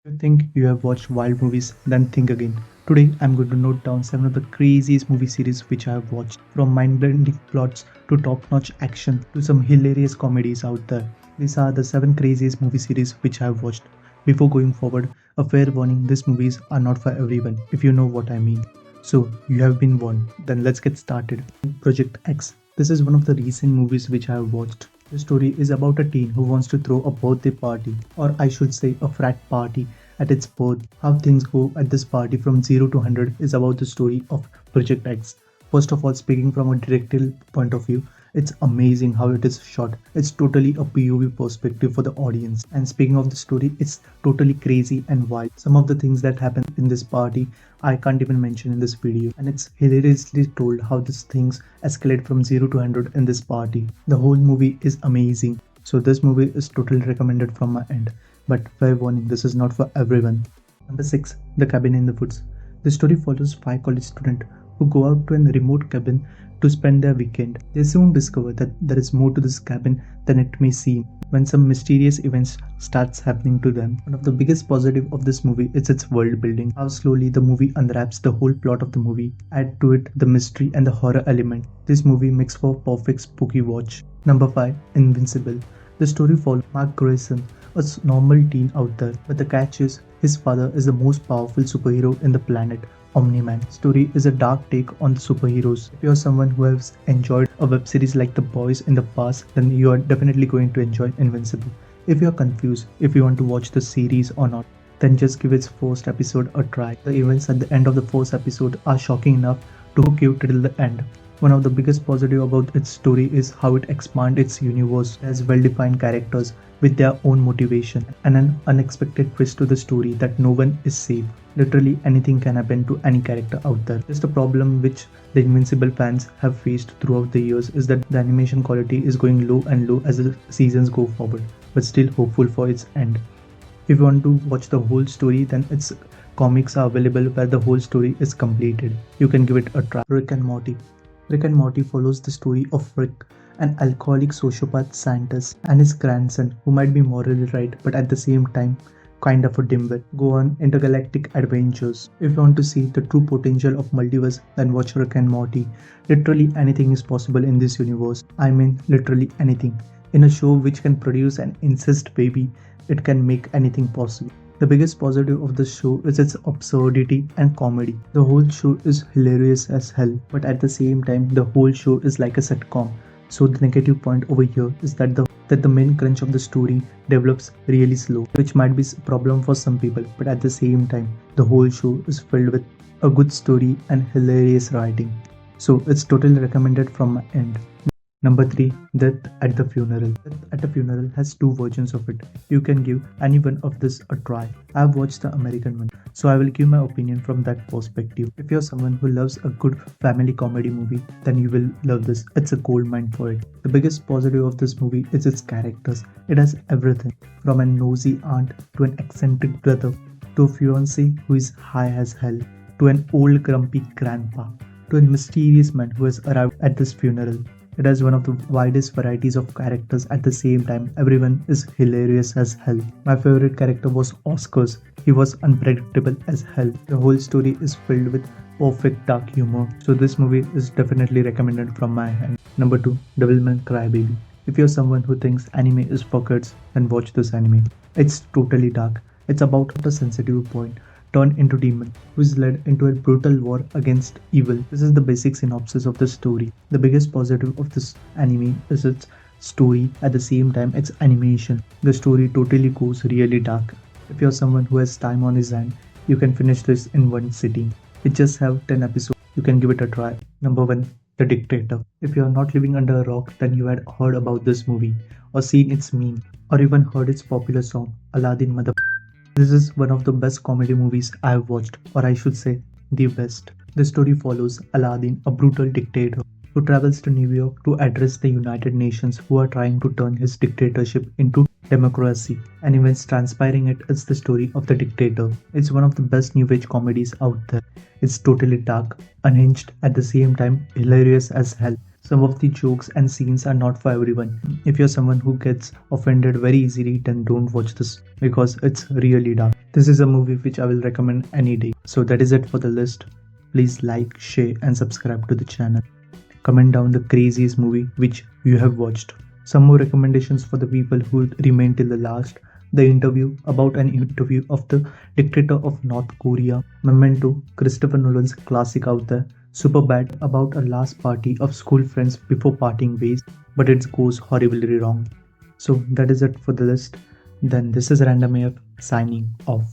You think you have watched wild movies, then think again. Today I'm going to note down 7 of the craziest movie series which I have watched. From mind-blending plots to top-notch action to some hilarious comedies out there. These are the 7 craziest movie series which I have watched. Before going forward, a fair warning, these movies are not for everyone, if you know what I mean. So, you have been warned. Then let's get started. Project X. This is one of the recent movies which I have watched. The story is about a teen who wants to throw a birthday party, or I should say a frat party, at its birth. How things go at this party from 0 to 100 is about the story of Project X. First of all, speaking from a directorial point of view, it's amazing how it is shot. It's totally a POV perspective for the audience. And speaking of the story, it's totally crazy and wild. Some of the things that happen in this party I can't even mention in this video. And it's hilariously told how these things escalate from 0 to 100 in this party. The whole movie is amazing. So this movie is totally recommended from my end. But fair warning, this is not for everyone. Number 6. The Cabin in the Woods. The story follows 5 college students who go out to a remote cabin to spend their weekend. They soon discover that there is more to this cabin than it may seem when some mysterious events starts happening to them. One of the biggest positive of this movie is its world building. How slowly the movie unwraps the whole plot of the movie. Add to it the mystery and the horror element. This movie makes for a perfect spooky watch. Number 5. Invincible. The story follows Mark Grayson, a normal teen out there, but the catch is his father is the most powerful superhero in the planet, Omni-Man. Story is a dark take on the superheroes. If you're someone who has enjoyed a web series like The Boys in the past, then you are definitely going to enjoy Invincible. If you're confused if you want to watch the series or not, then just give its first episode a try. The events at the end of the first episode are shocking enough to hook you till the end. One of the biggest positive about its story is how it expands its universe. It has well-defined characters with their own motivation and an unexpected twist to the story that no one is safe. Literally anything can happen to any character out there. Just a problem which the Invincible fans have faced throughout the years is that the animation quality is going low and low as the seasons go forward, but still hopeful for its end. If you want to watch the whole story, then its comics are available where the whole story is completed. You can give it a try. Rick and Morty. Rick and Morty follows the story of Rick, an alcoholic sociopath scientist, and his grandson, who might be morally right but at the same time kind of a dimwit, go on intergalactic adventures. If you want to see the true potential of multiverse, then watch Rick and Morty. Literally anything is possible in this universe. I mean literally anything. In a show which can produce an incest baby, it can make anything possible. The biggest positive of the show is its absurdity and comedy. The whole show is hilarious as hell, but at the same time, the whole show is like a sitcom. So the negative point over here is that the main crunch of the story develops really slow, which might be a problem for some people, but at the same time, the whole show is filled with a good story and hilarious writing. So it's totally recommended from my end. Number 3. Death at the Funeral. Death at the Funeral has 2 versions of it. You can give any one of this a try. I have watched the American one, so I will give my opinion from that perspective. If you're someone who loves a good family comedy movie, then you will love this. It's a gold mine for it. The biggest positive of this movie is its characters. It has everything, from a nosy aunt to an eccentric brother, to a fiancé who is high as hell, to an old grumpy grandpa, to a mysterious man who has arrived at this funeral. It has one of the widest varieties of characters at the same time. Everyone is hilarious as hell. My favorite character was Oscar's. He was unpredictable as hell. The whole story is filled with perfect dark humor. So this movie is definitely recommended from my end. Number 2. Devilman Crybaby. If you're someone who thinks anime is for kids, then watch this anime. It's totally dark. It's about a sensitive boy turned into demon who is led into a brutal war against evil. This is the basic synopsis of the story. The biggest positive of this anime is its story, at the same time its animation. The story totally goes really dark. If you're someone who has time on his hand, you can finish this in one sitting. It just have 10 episodes. You can give it a try. Number 1. The Dictator. If you are not living under a rock, then you had heard about this movie, or seen its meme, or even heard its popular song, Aladdin Mother. This is one of the best comedy movies I have watched, or I should say, the best. The story follows Aladdin, a brutal dictator, who travels to New York to address the United Nations who are trying to turn his dictatorship into democracy. And events transpiring it is the story of the dictator. It's one of the best new age comedies out there. It's totally dark, unhinged, at the same time hilarious as hell. Some of the jokes and scenes are not for everyone. If you're someone who gets offended very easily, then don't watch this because it's really dark. This is a movie which I will recommend any day. So that is it for the list. Please like, share, and subscribe to the channel. Comment down the craziest movie which you have watched. Some more recommendations for the people who remain till the last. The interview about an interview of the dictator of North Korea. Memento, Christopher Nolan's classic out there. Super bad about a last party of school friends before parting ways, but it goes horribly wrong. So that is it for the list. Then this is Random AF signing off.